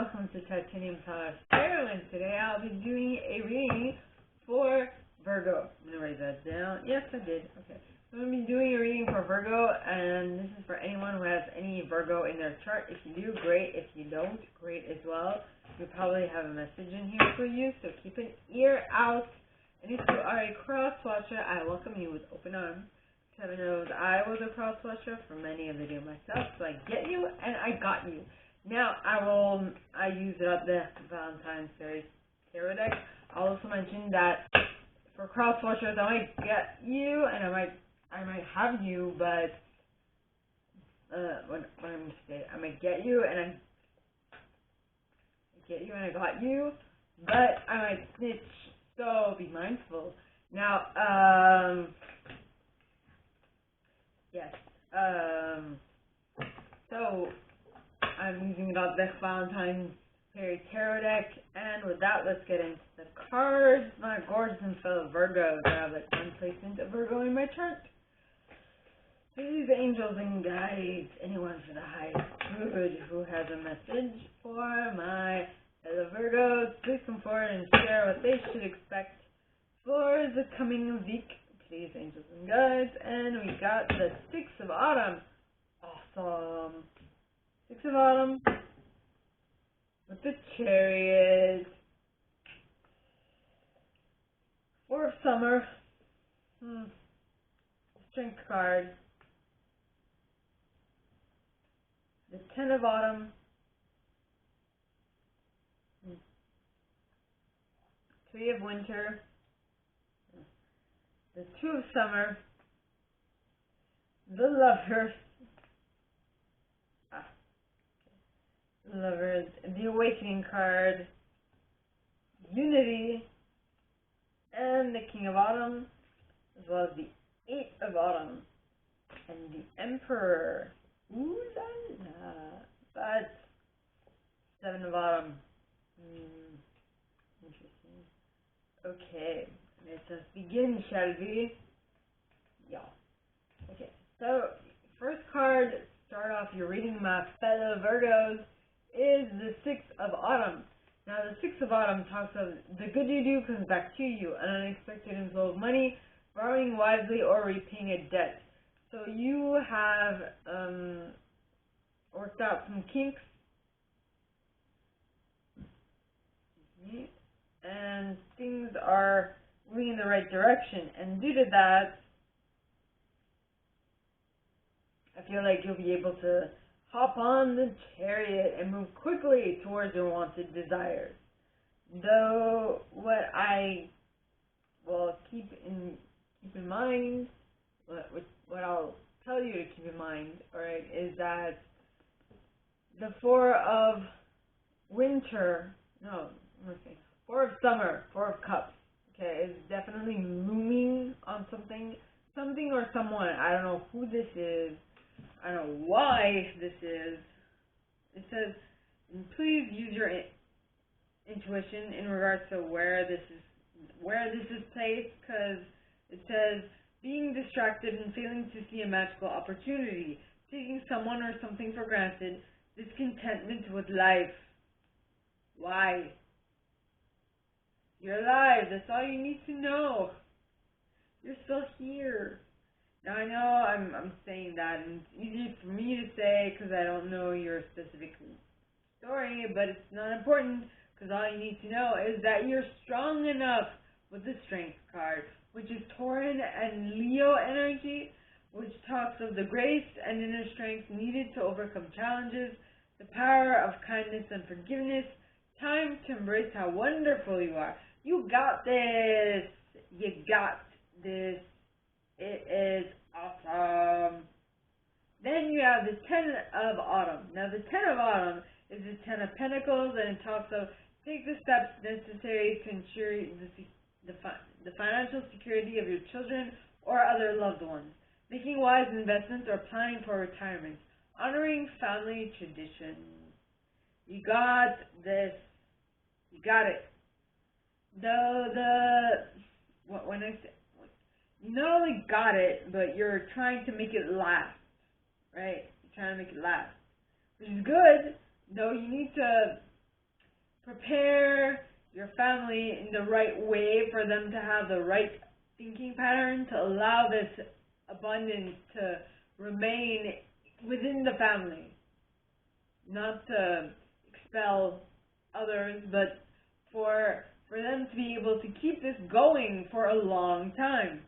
welcome to Titanium Power Tarot, and today I'll be doing a reading for Virgo. I'm going to write that down. Yes, I did. Okay. So I'm going to be doing a reading for Virgo, and this is for anyone who has any Virgo in their chart. If you do, great. If you don't, great as well. You probably have a message in here for you, so keep an ear out. And if you are a cross watcher, I welcome you with open arms. Heaven knows I was a cross watcher for many a video myself, so I get you and I got you. Now I use the Valentine series tarot deck. I'll also mention that for cross watchers, I might get you and I might have you, but what I'm gonna say, I might get you and I got you, but I might snitch. So be mindful. Now, yes. So I'm using the Valentine Fairy Tarot deck, and with that, let's get into the cards. My gorgeous and fellow Virgos. I have one placement of Virgo in my chart. Please, angels and guides, anyone for the highest good who has a message for my fellow Virgos, please come forward and share what they should expect for the coming week. Please, angels and guides. And we got the Six of Autumn. Awesome. Six of Autumn with the Chariot. Four of Summer. Strength card. The Ten of Autumn. Three of Winter. The Two of Summer. The Lovers. Lovers, the Awakening card, Unity, and the King of Autumn, as well as the Eight of Autumn, and the Emperor. Ooh la la. But Seven of Autumn. Interesting. Okay, let's begin, shall we? Yeah. Okay, so first card, start off your reading, my fellow Virgos, is the Six of Autumn. Now, the Six of Autumn talks of the good you do comes back to you, an unexpected inflow of money, borrowing wisely, or repaying a debt. So you have worked out some kinks, and things are moving in the right direction. And due to that, I feel like you'll be able to hop on the Chariot and move quickly towards your wanted desires. Though what I will keep in mind, what I'll tell you to keep in mind, alright, is that the Four of Summer, Four of Cups, okay, is definitely looming on something or someone. I don't know who this is. I don't know why this is. It says, please use your intuition in regards to where this is placed, because it says being distracted and failing to see a magical opportunity, taking someone or something for granted, discontentment with life. Why? You're alive. That's all you need to know. You're still here. Now, I know I'm saying that, and it's easy for me to say because I don't know your specific story, but it's not important, because all you need to know is that you're strong enough with the Strength card, which is Tauran and Leo energy, which talks of the grace and inner strength needed to overcome challenges, the power of kindness and forgiveness, time to embrace how wonderful you are. You got this. You got this. It is awesome. Then you have the Ten of Autumn. Now, the Ten of Autumn is the Ten of Pentacles, and it talks of take the steps necessary to ensure the financial security of your children or other loved ones, making wise investments or planning for retirement, honoring family traditions. You got this. You got it. When I say, you not only got it, but you're trying to make it last, right? You're trying to make it last, which is good, though you need to prepare your family in the right way for them to have the right thinking pattern to allow this abundance to remain within the family, not to expel others, but for them to be able to keep this going for a long time.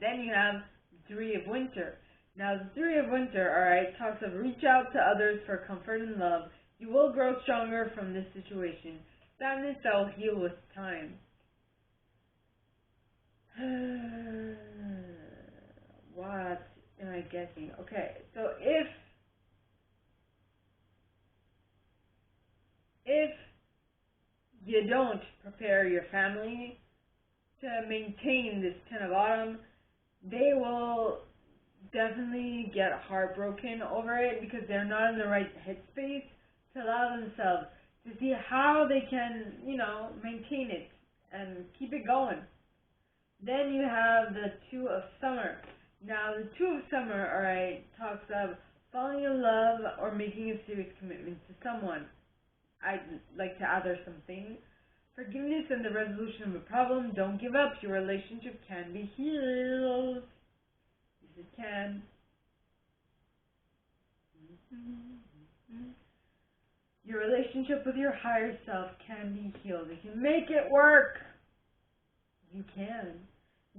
Then you have the Three of Winter. Now, the Three of Winter, alright, talks of reach out to others for comfort and love. You will grow stronger from this situation. Sadness that will heal with time. What am I guessing? Okay, so if you don't prepare your family to maintain this Ten of Autumn, they will definitely get heartbroken over it because they're not in the right headspace to allow themselves to see how they can, maintain it and keep it going. Then you have the Two of Summer. Now, the Two of Summer, alright, talks of falling in love or making a serious commitment to someone. I'd like to add there something. Forgiveness and the resolution of a problem. Don't give up. Your relationship can be healed. Yes, it can. Your relationship with your higher self can be healed. You can make it work. You can.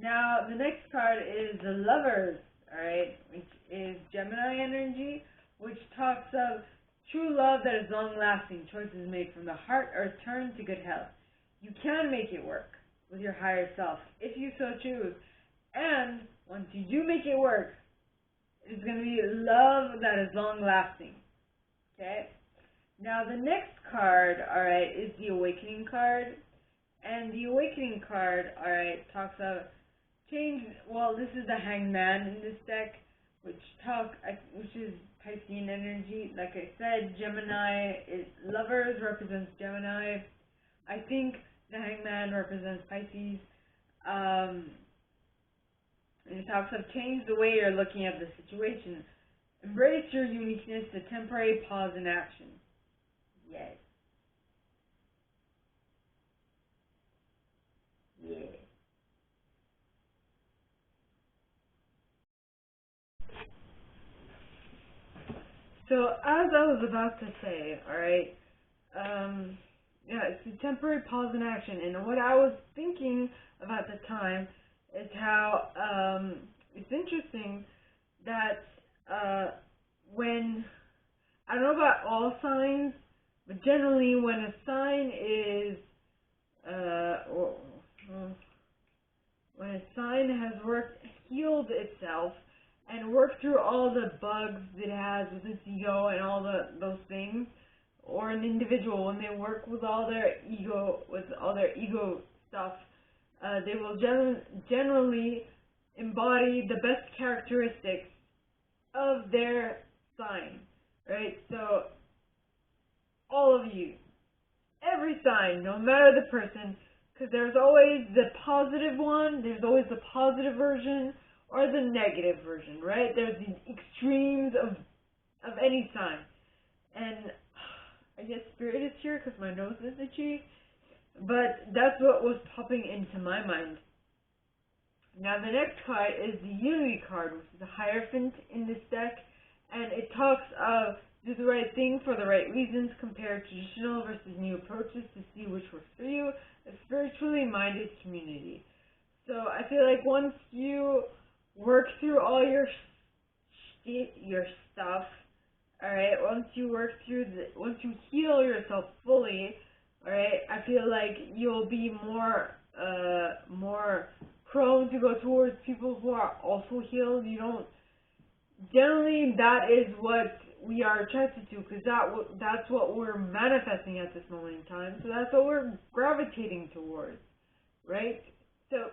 Now, the next card is the Lovers, alright, which is Gemini energy, which talks of true love that is long-lasting, choices made from the heart or return to good health. You can make it work with your higher self if you so choose. And once you do make it work, it's going to be love that is long-lasting. Okay? Now, the next card, alright, is the Awakening card. And the Awakening card, alright, talks of change. Well, this is the Hangman in this deck, which is Piscean energy. Like I said, Lovers represents Gemini. I think the Hangman represents Pisces. And it talks of change the way you're looking at the situation. Embrace your uniqueness, a temporary pause in action. Yes. Yeah. So, as I was about to say, alright, it's a temporary pause in action, and what I was thinking about the time is how, it's interesting that, when, I don't know about all signs, but generally when a sign is, when a sign has healed itself, and worked through all the bugs it has with its ego and all those things, or an individual, when they work with all their ego stuff, they will generally embody the best characteristics of their sign, right? So, all of you, every sign, no matter the person, because there's always the positive one, there's always the positive version, or the negative version, right? There's these extremes of any sign. And I guess Spirit is here because my nose is itchy, but that's what was popping into my mind. Now the next card is the Unity card, which is a Hierophant in this deck, and it talks of do the right thing for the right reasons, compare traditional versus new approaches to see which works for you, a spiritually minded community. So I feel like once you work through all your stuff, alright, once you heal yourself fully, alright, I feel like you'll be more prone to go towards people who are also healed. Generally that is what we are attracted to, because that's what we're manifesting at this moment in time, so that's what we're gravitating towards, right? So,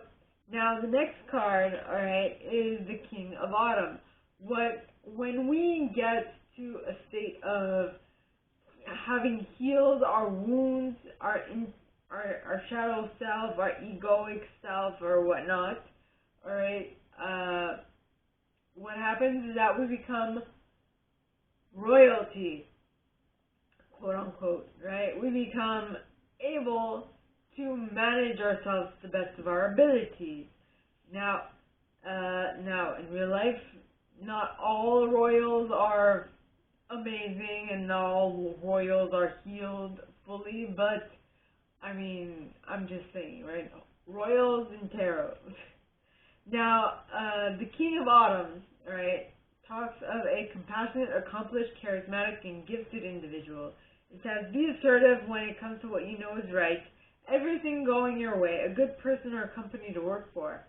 now the next card, alright, is the King of Autumn. When we get to a state of having healed our wounds, our shadow self, our egoic self, or whatnot, alright, what happens is that we become royalty, quote unquote, right? We become able to manage ourselves to the best of our abilities. Now in real life, not all royals are amazing and not all royals are healed fully, but I mean, I'm just saying, right? Royals and tarot. Now, the King of Autumn, right, talks of a compassionate, accomplished, charismatic, and gifted individual. It says, be assertive when it comes to what you know is right. Everything going your way. A good person or company to work for.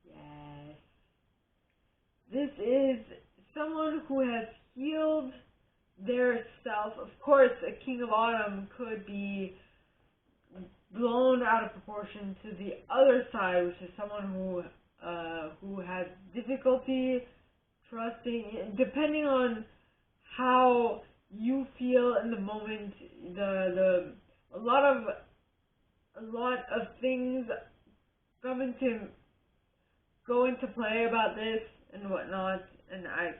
Yes. This is someone who has healed their self. Of course, a King of Autumn could be blown out of proportion to the other side, which is someone who has difficulty trusting, depending on how you feel in the moment. A lot of things go into play about this and whatnot, and I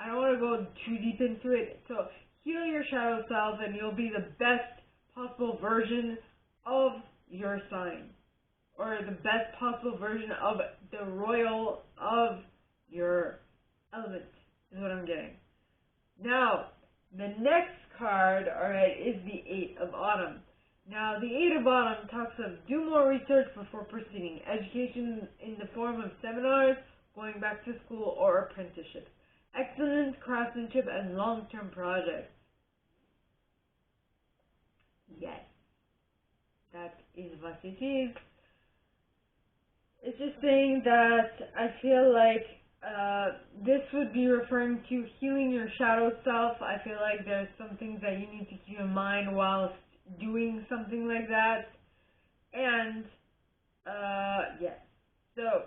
don't want to go too deep into it. So heal your shadow self, and you'll be the best possible version of your sign, or the best possible version of the royal of your element, is what I'm getting. Now, the next card, alright, is the Eight of Autumn. Now, the Eight of Autumn talks of do more research before proceeding. Education in the form of seminars, going back to school, or apprenticeships. Excellent craftsmanship and long-term projects. Yes, that is what it is. It's just saying that I feel like this would be referring to healing your shadow self. I feel like there's some things that you need to keep in mind whilst doing something like that. And, yes. So,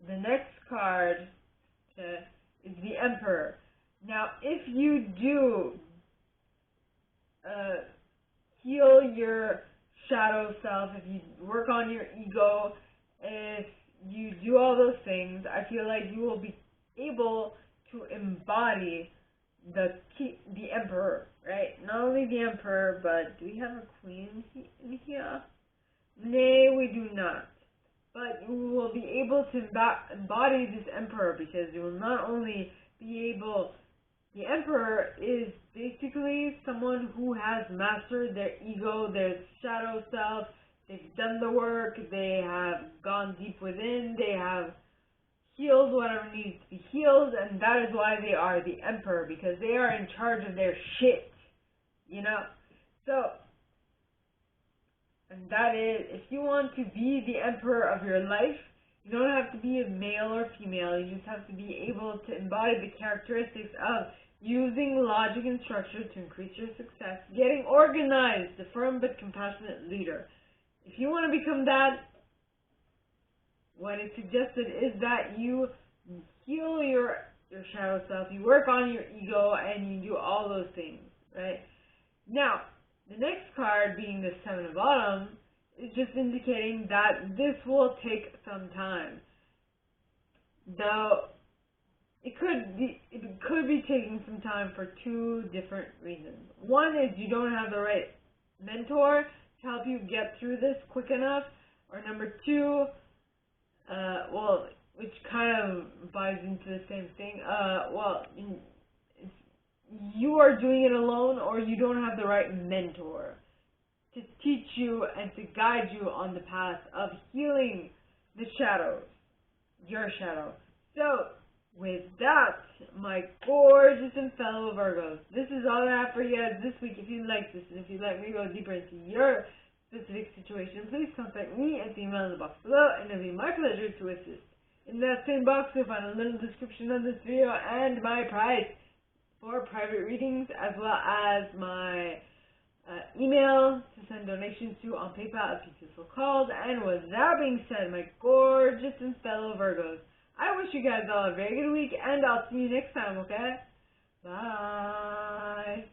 the next card is the Emperor. Now, if you do heal your shadow self, if you work on your ego, if you do all those things, I feel like you will be able to embody the Emperor, right? Not only the Emperor, but do we have a Queen in here? Nay, we do not. But you will be able to embody this Emperor, because you will not only be able... The Emperor is basically someone who has mastered their ego, their shadow self. They've done the work, they have gone deep within, they have healed whatever needs to be healed, and that is why they are the Emperor, because they are in charge of their shit, you know? So, and that is, if you want to be the Emperor of your life, you don't have to be a male or female, you just have to be able to embody the characteristics of using logic and structure to increase your success, getting organized, a firm but compassionate leader. If you want to become that, what is suggested is that you heal your shadow self, you work on your ego, and you do all those things, right? Now, the next card, being the Seven of Autumn, is just indicating that this will take some time. Though it could be taking some time for two different reasons. One is you don't have the right mentor to help you get through this quick enough, or number two, which kind of buys into the same thing, you are doing it alone, or you don't have the right mentor to teach you and to guide you on the path of healing the shadows, your shadow. So, with that, my gorgeous and fellow Virgos, this is all I have for you guys this week. If you like this, and if you'd like me to go deeper into your specific situation, please contact me at the email in the box below, and it'll be my pleasure to assist. In that same box, you'll find a little description of this video and my price for private readings, as well as my email to send donations to on PayPal if you feel so called. And with that being said, my gorgeous and fellow Virgos, I wish you guys all a very good week, and I'll see you next time, okay? Bye.